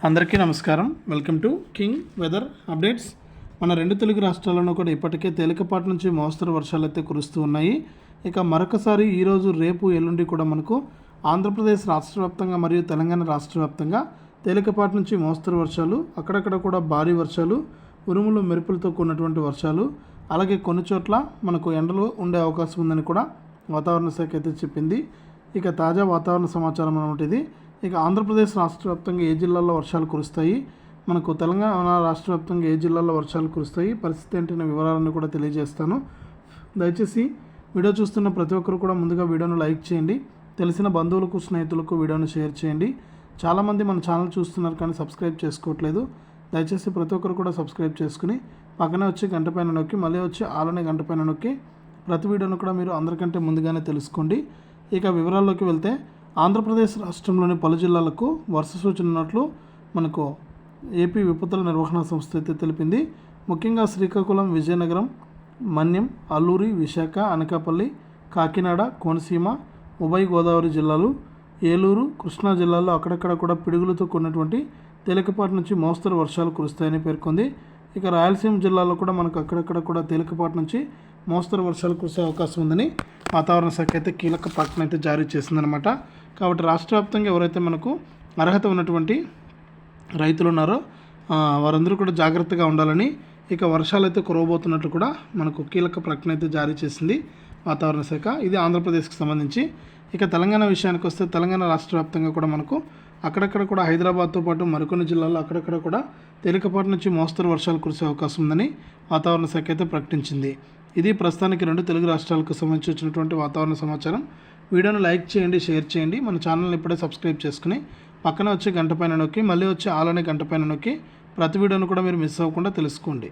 అందరికీ నమస్కారం. Welcome to King Weather updates. మన రెండు తెలుగు రాష్ట్రాల్లోనూ కూడా ఇప్పటికే తేలికపాటి నుంచి మోస్తరు వర్షాలు అయితే కురుస్తూ ఉన్నాయి. ఇక మరొకసారి ఈరోజు రేపు ఎల్లుండి కూడా మనకు ఆంధ్రప్రదేశ్ రాష్ట్ర వ్యాప్తంగా మరియు తెలంగాణ రాష్ట్ర వ్యాప్తంగా తేలికపాటి నుంచి మోస్తరు వర్షాలు, అక్కడక్కడ కూడా భారీ వర్షాలు, ఉరుములు మెరుపులతో కూడినటువంటి వర్షాలు, అలాగే కొన్ని చోట్ల మనకు ఎండలు ఉండే అవకాశం ఉందని కూడా వాతావరణ శాఖ అయితే చెప్పింది. ఇక తాజా వాతావరణ సమాచారం అన్నమాట ఇది. ఇక ఆంధ్రప్రదేశ్ రాష్ట్ర వ్యాప్తంగా ఏ జిల్లాల్లో వర్షాలు కురుస్తాయి, మనకు తెలంగాణ రాష్ట్ర వ్యాప్తంగా ఏ జిల్లాల్లో వర్షాలు కురుస్తాయి, పరిస్థితి ఏంటనే వివరాలను కూడా తెలియజేస్తాను. దయచేసి వీడియో చూస్తున్న ప్రతి ఒక్కరు కూడా ముందుగా వీడియోను లైక్ చేయండి, తెలిసిన బంధువులకు స్నేహితులకు వీడియోను షేర్ చేయండి. చాలామంది మన ఛానల్ చూస్తున్నారు కానీ సబ్స్క్రైబ్ చేసుకోవట్లేదు. దయచేసి ప్రతి ఒక్కరు కూడా సబ్స్క్రైబ్ చేసుకుని పక్కనే వచ్చి గంట పైన నొక్కి మళ్ళీ వచ్చి ఆలనే గంట పైన నొక్కి ప్రతి వీడియోను కూడా మీరు అందరికంటే ముందుగానే తెలుసుకోండి. ఇక వివరాల్లోకి వెళ్తే ఆంధ్రప్రదేశ్ రాష్ట్రంలోని పలు జిల్లాలకు వర్ష సూచన ఉన్నట్లు మనకు ఏపీ విపత్తుల నిర్వహణ సంస్థ అయితే తెలిపింది. ముఖ్యంగా శ్రీకాకుళం, విజయనగరం, మన్యం, అల్లూరి, విశాఖ, అనకాపల్లి, కాకినాడ, కోనసీమ, ఉభయ గోదావరి జిల్లాలు, ఏలూరు, కృష్ణా జిల్లాల్లో అక్కడక్కడ కూడా పిడుగులతో కూడినటువంటి తేలికపాటి నుంచి మోస్తరు వర్షాలు కురుస్తాయని పేర్కొంది. ఇక రాయలసీమ జిల్లాలో కూడా మనకు అక్కడక్కడ కూడా తేలికపాటి నుంచి మోస్తరు వర్షాలు కురిసే అవకాశం ఉందని వాతావరణ శాఖ అయితే కీలక ప్రకటన అయితే జారీ చేసిందనమాట. కాబట్టి రాష్ట్ర వ్యాప్తంగా ఎవరైతే మనకు అర్హత ఉన్నటువంటి రైతులు ఉన్నారో వారందరూ కూడా జాగ్రత్తగా ఉండాలని, ఇక వర్షాలు అయితే కురవబోతున్నట్లు కూడా మనకు కీలక ప్రకటన అయితే జారీ చేసింది వాతావరణ శాఖ. ఇది ఆంధ్రప్రదేశ్కి సంబంధించి. ఇక తెలంగాణ విషయానికి వస్తే తెలంగాణ రాష్ట్ర వ్యాప్తంగా కూడా మనకు అక్కడక్కడ కూడా హైదరాబాద్తో పాటు మరికొన్ని జిల్లాల్లో అక్కడక్కడ కూడా తేలికపాటి నుంచి మోస్తరు వర్షాలు కురిసే అవకాశం ఉందని వాతావరణ శాఖ అయితే ప్రకటించింది. ఇది ప్రస్తుతానికి రెండు తెలుగు రాష్ట్రాలకు సంబంధించి వచ్చినటువంటి వాతావరణ సమాచారం. వీడియోను లైక్ చేయండి, షేర్ చేయండి. మన ఛానల్ని ఇప్పుడే సబ్స్క్రైబ్ చేసుకుని పక్కన వచ్చి గంట పైన నొక్కి మళ్ళీ వచ్చి ఆలనే గంట పైన నొక్కి ప్రతి వీడియోను కూడా మీరు మిస్ అవ్వకుండా తెలుసుకోండి.